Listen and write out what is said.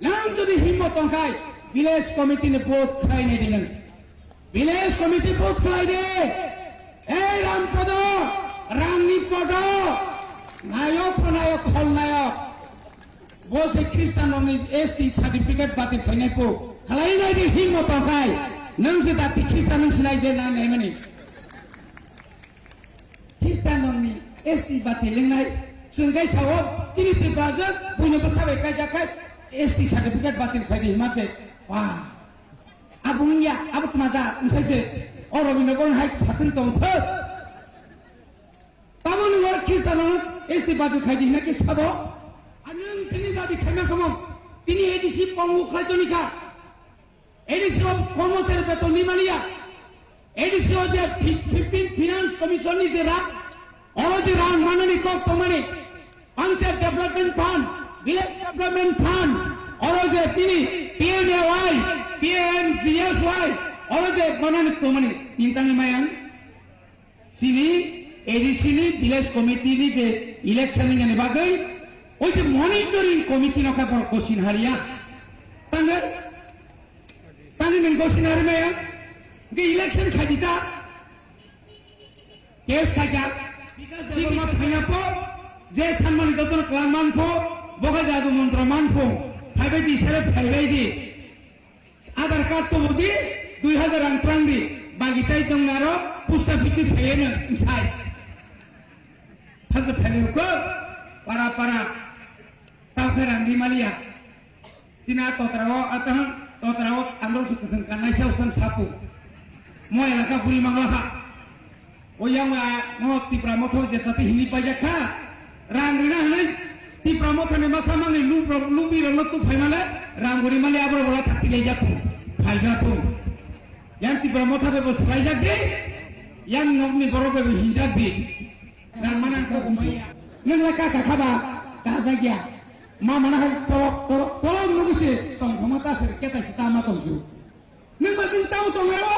nang jadi himmot tongkai village committee ne vote khai nei dinang village committee vote khai de ei rampodo ramnipodo nayok nayok khol nayok bose Kristen nongni ST certificate batin khainai po khalai nai di himmot tongkai nang se dati Kristen nang sinai je na nei mani Kristen nongni ST batin lengnai sengkai sawab cini tripajak punya pesawe kajakai ST certificate batin khai di himace wah abungnya abu temaja unsai se orang binagon hai sakri tong phe tamu nuwar Kristen nong ST batin khai di himake sabo anung tini dabi khaima kamom tini ADC pongu khlaitoni ka ADC komoter beton nimalia ADC je 15 finance commission ni je ra oro je ra manani kok tomani Panchayat Development Fund, Village Development Fund, oro je tini PMAY, PMGSY, oro je manani tomani tintangi mayang sini ADC ni village committee ni je election ni ne bagai ওই যে monitoring committee নকা পর question হারিয়া তাঙ্গে তাঙ্গে নেন question হারি মেয়া যে election খাদিতা case খাজা ঠিক মত খাইয়াপো যে সম্মানিত তোর ক্লামান ফো বগা জাদু মন্ত্র মান ফো ফাইবে দি সারে ফাইবে দি আধার কার্ড তো দি 2000 রাং দি বাগিতাই দংনারো পুস্তা পুস্তি ফাইয়েন সাই ফাজ ফাইলে কো para tawaran di Malia sina totrawo atau totrawo andor sukusan karena saya usang sapu mau yang laka puri manglaka o yang mau ti pramoto jasati hini pajaka rang rina hanai ti pramoto ne masa mangi lu bi rang tu phai mala rang guri mali abro bola thati le japu phai japu yang ti pramoto be bos phai jakde yang nogni boro be hinjak di rang manan ko kumaya nang laka kakaba kazagia mama nah tolong nunggu sih tong komata seriketa sitama tong su nang batin tahu tong arawa